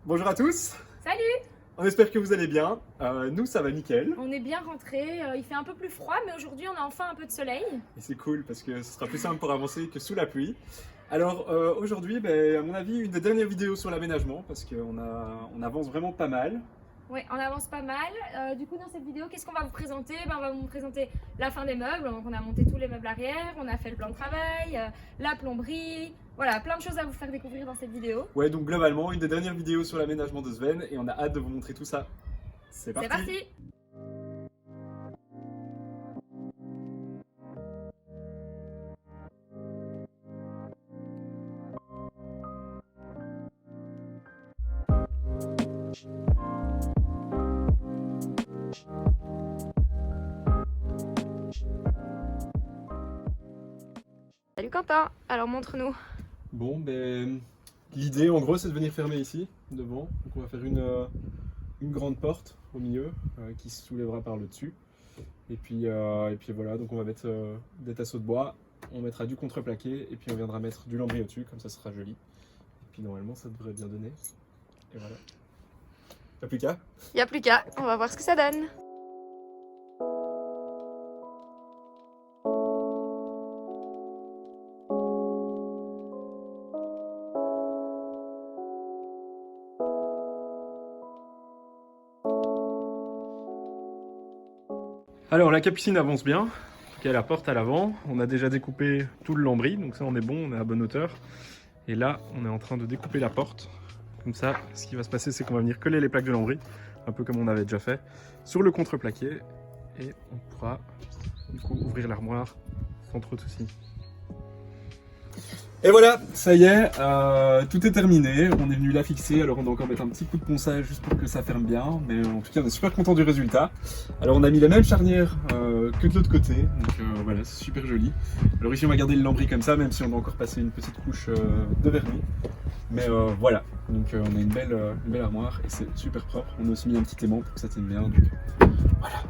Bonjour à tous, Salut! on espère que vous allez bien. Nous, ça va nickel. On est bien rentrés, il fait un peu plus froid, mais aujourd'hui on a enfin un peu de soleil. Et c'est cool parce que ce sera plus simple pour avancer que sous la pluie. Alors aujourd'hui, à mon avis, une des dernières vidéos sur l'aménagement parce qu'on avance vraiment pas mal. Oui, on avance pas mal. Du coup, dans cette vidéo, qu'est-ce qu'on va vous présenter? On va vous présenter la fin des meubles. Donc, on a monté tous les meubles arrière, on a fait le plan de travail, la plomberie. Voilà, plein de choses à vous faire découvrir dans cette vidéo. Ouais, donc globalement, une des dernières vidéos sur l'aménagement de Sven et on a hâte de vous montrer tout ça. C'est parti! C'est parti! Salut Quentin, alors montre-nous. Bon, l'idée en gros, c'est de venir fermer ici, devant. Donc on va faire une grande porte au milieu qui se soulèvera par le dessus. Et puis voilà, donc on va mettre des tasseaux de bois, on mettra du contreplaqué et puis on viendra mettre du lambris au-dessus, comme ça sera joli. Et puis normalement ça devrait bien donner. Et voilà. Y'a plus qu'à. Y a plus qu'à, on va voir ce que ça donne. Alors la capucine avance bien. Donc, il y a la porte à l'avant. On a déjà découpé tout le lambris, donc ça on est bon, on est à bonne hauteur. Et là on est en train de découper la porte. Comme ça, ce qui va se passer, c'est qu'on va venir coller les plaques de lambris, un peu comme on avait déjà fait, sur le contreplaqué. Et on pourra du coup ouvrir l'armoire sans trop de soucis. Et voilà, ça y est, tout est terminé. On est venu la fixer, alors on doit encore mettre un petit coup de ponçage juste pour que ça ferme bien. Mais en tout cas, on est super content du résultat. Alors on a mis les mêmes charnières que de l'autre côté, donc voilà, c'est super joli. Alors ici on va garder le lambris comme ça, même si on doit encore passer une petite couche de vernis. Mais voilà, donc on a une belle armoire et c'est super propre. On a aussi mis un petit aimant pour que ça tienne bien, donc voilà,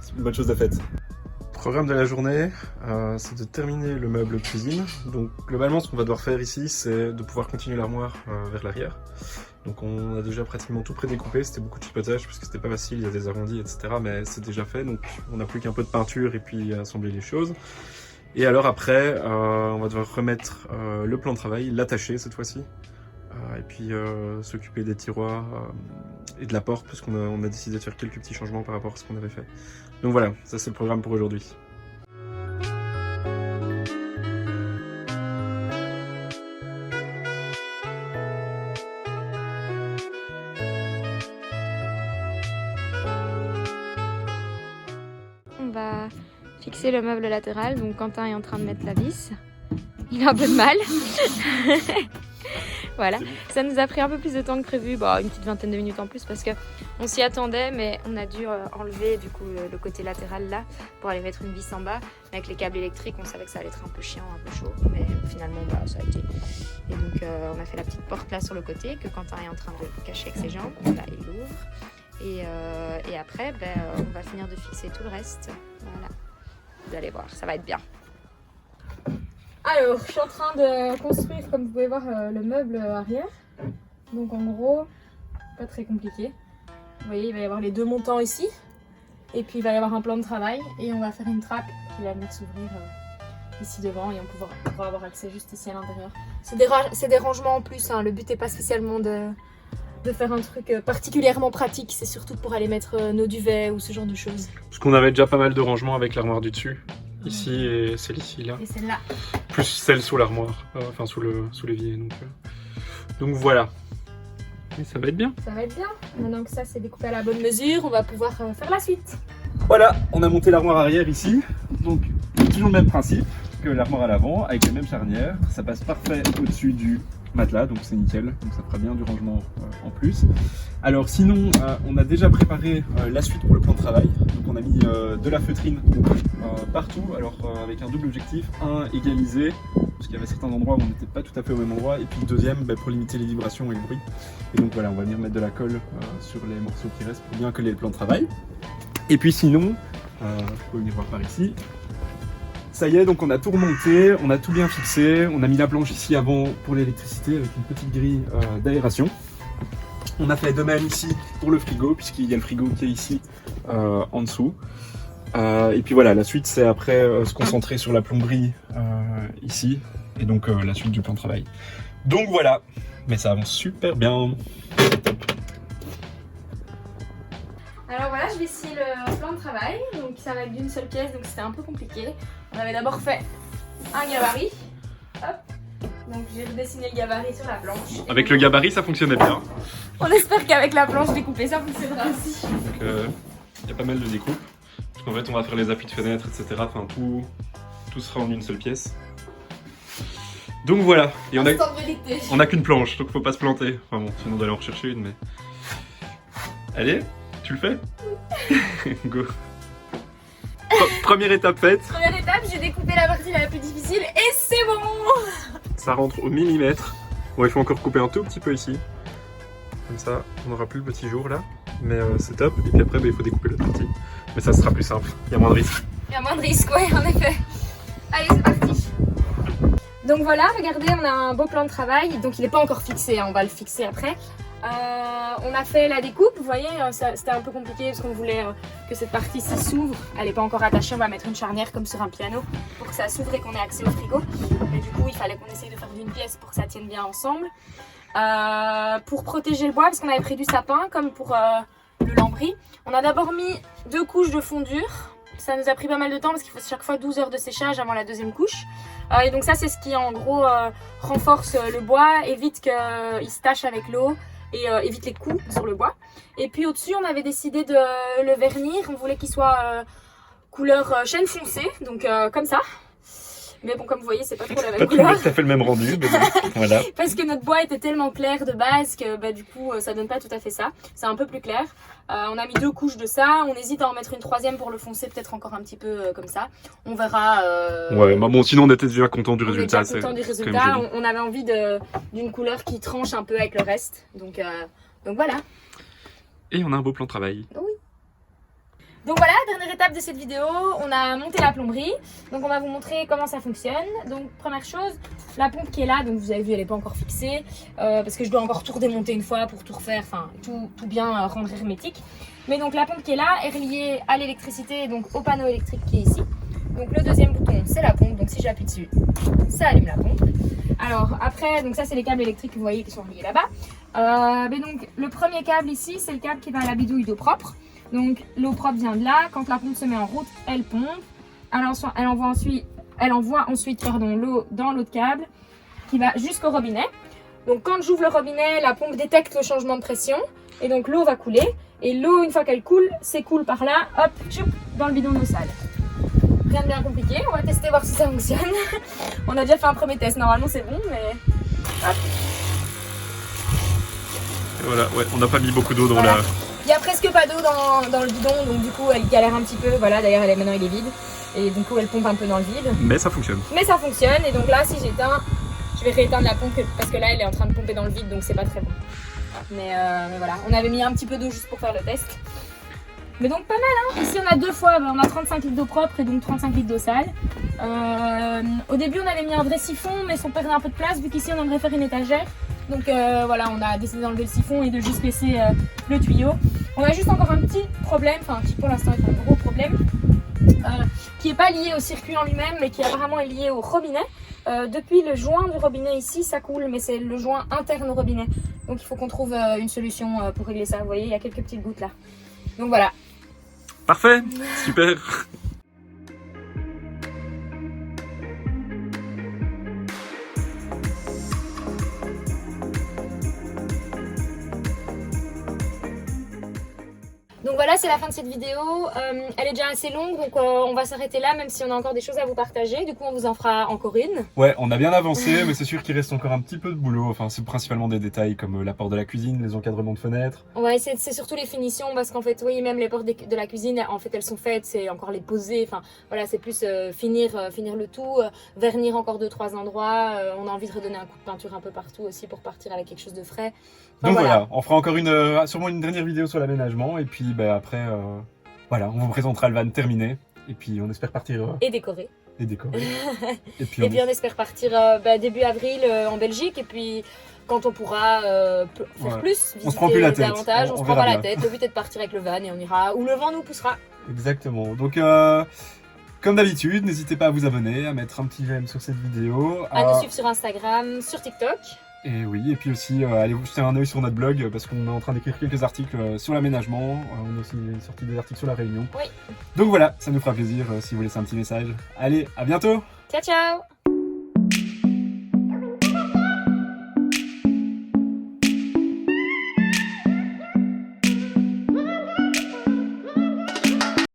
c'est une bonne chose de faite. Programme de la journée, c'est de terminer le meuble cuisine. Donc globalement ce qu'on va devoir faire ici, c'est de pouvoir continuer l'armoire vers l'arrière. Donc on a déjà pratiquement tout prédécoupé, c'était beaucoup de chipotage parce que c'était pas facile, il y a des arrondis etc. Mais c'est déjà fait, donc on n'a plus qu'un peu de peinture et puis assembler les choses. Et alors après, on va devoir remettre le plan de travail, l'attacher cette fois-ci. Et puis s'occuper des tiroirs et de la porte parce qu'on a décidé de faire quelques petits changements par rapport à ce qu'on avait fait. Donc voilà, ça c'est le programme pour aujourd'hui. On va fixer le meuble latéral, donc Quentin est en train de mettre la vis. Il a un peu de mal. Voilà, ça nous a pris un peu plus de temps que prévu, une petite vingtaine de minutes en plus parce qu'on s'y attendait, mais on a dû enlever du coup le côté latéral là pour aller mettre une vis en bas. Avec les câbles électriques, on savait que ça allait être un peu chiant, un peu chaud, mais finalement ça a été. Et donc on a fait la petite porte là sur le côté que Quentin est en train de cacher avec ses jambes. Là, il ouvre. Et après, on va finir de fixer tout le reste. Voilà, vous allez voir, ça va être bien. Alors, je suis en train de construire, comme vous pouvez voir, le meuble arrière. Donc en gros, pas très compliqué. Vous voyez, il va y avoir les deux montants ici. Et puis il va y avoir un plan de travail. Et on va faire une trappe qui va venir s'ouvrir ici devant. Et on pourra avoir accès juste ici à l'intérieur. C'est des rangements en plus. Le but n'est pas spécialement de faire un truc particulièrement pratique. C'est surtout pour aller mettre nos duvets ou ce genre de choses. Parce qu'on avait déjà pas mal de rangements avec l'armoire du dessus. Ici et celle-ci là. Et celle-là. Plus celle sous l'armoire, enfin sous l'évier. Donc voilà. Et ça va être bien. Ça va être bien. Maintenant que ça c'est découpé à la bonne mesure, on va pouvoir faire la suite. Voilà, on a monté l'armoire arrière ici. Donc toujours le même principe que l'armoire à l'avant, avec les mêmes charnières. Ça passe parfait au-dessus du matelas, donc c'est nickel. Donc ça fera bien du rangement en plus. Alors sinon, on a déjà préparé la suite pour le plan de travail. Donc on a mis de la feutrine partout, alors avec un double objectif. Un, égalisé, parce qu'il y avait certains endroits où on n'était pas tout à fait au même endroit. Et puis le deuxième, pour limiter les vibrations et le bruit. Et donc voilà, on va venir mettre de la colle sur les morceaux qui restent pour bien coller le plan de travail. Et puis sinon, vous pouvez venir voir par ici. Ça y est, donc on a tout remonté, on a tout bien fixé, on a mis la planche ici avant pour l'électricité avec une petite grille d'aération. On a fait de même ici pour le frigo, puisqu'il y a le frigo qui est ici en dessous. Et puis voilà, la suite c'est après se concentrer sur la plomberie ici, et donc la suite du plan de travail. Donc voilà, mais ça avance super bien. Alors voilà, je vais scier le plan de travail, donc ça va être d'une seule pièce, donc c'était un peu compliqué. On avait d'abord fait un gabarit, hop, donc j'ai redessiné le gabarit sur la planche. Avec le gabarit ça fonctionnait bien. On espère qu'avec la planche découpée ça fonctionnera aussi. Donc il y a pas mal de découpes, parce qu'en fait on va faire les appuis de fenêtre, etc. Enfin tout sera en une seule pièce. Donc voilà, et on a qu'une planche, donc faut pas se planter. Enfin bon, sinon on doit aller en rechercher une, mais... Allez, tu le fais? Oui. Go. Première étape faite. Première étape, j'ai découpé la partie la plus difficile et c'est bon. Ça rentre au millimètre. Bon, il faut encore couper un tout petit peu ici. Comme ça, on n'aura plus le petit jour là. Mais c'est top. Et puis après, il faut découper l'autre partie. Mais ça sera plus simple, il y a moins de risques. Il y a moins de risques, ouais, en effet. Allez, c'est parti. Donc voilà, regardez, on a un beau plan de travail. Donc il n'est pas encore fixé, hein, on va le fixer après. On a fait la découpe, vous voyez, c'était un peu compliqué parce qu'on voulait que cette partie-ci s'ouvre. Elle n'est pas encore attachée, on va mettre une charnière comme sur un piano pour que ça s'ouvre et qu'on ait accès au frigo. Et du coup, il fallait qu'on essaye de faire d'une pièce pour que ça tienne bien ensemble. Pour protéger le bois, parce qu'on avait pris du sapin comme pour le lambris, on a d'abord mis 2 couches de fondure. Ça nous a pris pas mal de temps parce qu'il faut chaque fois 12 heures de séchage avant la deuxième couche. Et donc ça, c'est ce qui en gros renforce le bois, évite qu'il se tache avec l'eau et évite les coups sur le bois. Et puis au-dessus, on avait décidé de le vernir. On voulait qu'il soit couleur chêne foncé, donc comme ça. Mais bon, comme vous voyez, c'est pas trop la même couleur. Ça fait le même rendu, mais bon, voilà. Parce que notre bois était tellement clair de base que du coup, ça donne pas tout à fait ça. C'est un peu plus clair. On a mis 2 couches de ça. On hésite à en mettre une 3e pour le foncer, peut-être encore un petit peu comme ça. On verra. Ouais, bah bon, sinon on était déjà content du résultat. On était content du résultat. On avait envie d'une couleur qui tranche un peu avec le reste. Donc voilà. Et on a un beau plan de travail. Oui. Donc voilà, dernière étape de cette vidéo, on a monté la plomberie. Donc on va vous montrer comment ça fonctionne. Donc première chose, la pompe qui est là, donc vous avez vu elle n'est pas encore fixée. Parce que je dois encore tout redémonter une fois pour tout refaire, enfin tout bien rendre hermétique. Mais donc la pompe qui est là est reliée à l'électricité, donc au panneau électrique qui est ici. Donc le deuxième bouton c'est la pompe, donc si j'appuie dessus, ça allume la pompe. Alors après, donc ça c'est les câbles électriques que vous voyez qui sont reliés là-bas. Mais donc le premier câble ici, c'est le câble qui va à la bidouille d'eau propre. Donc l'eau propre vient de là, quand la pompe se met en route, elle pompe. Alors, elle envoie ensuite l'eau dans l'autre câble qui va jusqu'au robinet. Donc quand j'ouvre le robinet, la pompe détecte le changement de pression et donc l'eau va couler. Et l'eau, une fois qu'elle coule, s'écoule par là, hop, choup, dans le bidon d'eau sale. Rien de bien compliqué, on va tester voir si ça fonctionne. On a déjà fait un premier test, normalement c'est bon, mais hop. Et voilà, ouais, on n'a pas mis beaucoup d'eau dans la... Il n'y a presque pas d'eau dans le bidon, donc du coup elle galère un petit peu. Voilà, d'ailleurs maintenant il est vide. Et du coup elle pompe un peu dans le vide. Mais ça fonctionne. Mais ça fonctionne, et donc là si j'éteins, je vais rééteindre la pompe parce que là elle est en train de pomper dans le vide, donc c'est pas très bon. Mais voilà, on avait mis un petit peu d'eau juste pour faire le test. Mais donc pas mal hein. Ici on a 2 fois, on a 35 litres d'eau propre et donc 35 litres d'eau sale. Au début on avait mis un vrai siphon, mais on perdait un peu de place vu qu'ici on aimerait faire une étagère. Donc voilà, on a décidé d'enlever le siphon et de juste laisser le tuyau. On a juste encore un petit problème, enfin qui pour l'instant est un gros problème, qui n'est pas lié au circuit en lui-même, mais qui apparemment est lié au robinet. Depuis le joint du robinet ici, ça coule, mais c'est le joint interne au robinet. Donc il faut qu'on trouve une solution pour régler ça. Vous voyez, il y a quelques petites gouttes là. Donc voilà. Parfait, super. Donc voilà, c'est la fin de cette vidéo. Elle est déjà assez longue, donc on va s'arrêter là, même si on a encore des choses à vous partager. Du coup, on vous en fera encore une. Ouais, on a bien avancé, mais c'est sûr qu'il reste encore un petit peu de boulot. Enfin, c'est principalement des détails comme la porte de la cuisine, les encadrements de fenêtres. Ouais, c'est surtout les finitions, parce qu'en fait, oui, même les portes de la cuisine, en fait, elles sont faites, c'est encore les poser. Enfin, voilà, c'est plus finir le tout, vernir encore 2-3 endroits. On a envie de redonner un coup de peinture un peu partout aussi pour partir avec quelque chose de frais. Enfin, donc voilà, on fera encore sûrement une dernière vidéo sur l'aménagement, et puis après, voilà, on vous présentera le van terminé, et puis on espère partir... et décorer. Et décorer. Et puis on espère partir début avril en Belgique, et puis quand on pourra faire plus, On se prend plus la tête. davantage, on se prend verra pas la bien. tête. Le but est de partir avec le van et on ira où le vent nous poussera. Exactement. Donc, comme d'habitude, n'hésitez pas à vous abonner, à mettre un petit j'aime sur cette vidéo. À nous suivre sur Instagram, sur TikTok. Et oui, et puis aussi, allez vous jeter un œil sur notre blog, parce qu'on est en train d'écrire quelques articles sur l'aménagement. On a aussi sorti des articles sur la Réunion. Oui. Donc voilà, ça nous fera plaisir si vous laissez un petit message. Allez, à bientôt! Ciao, ciao!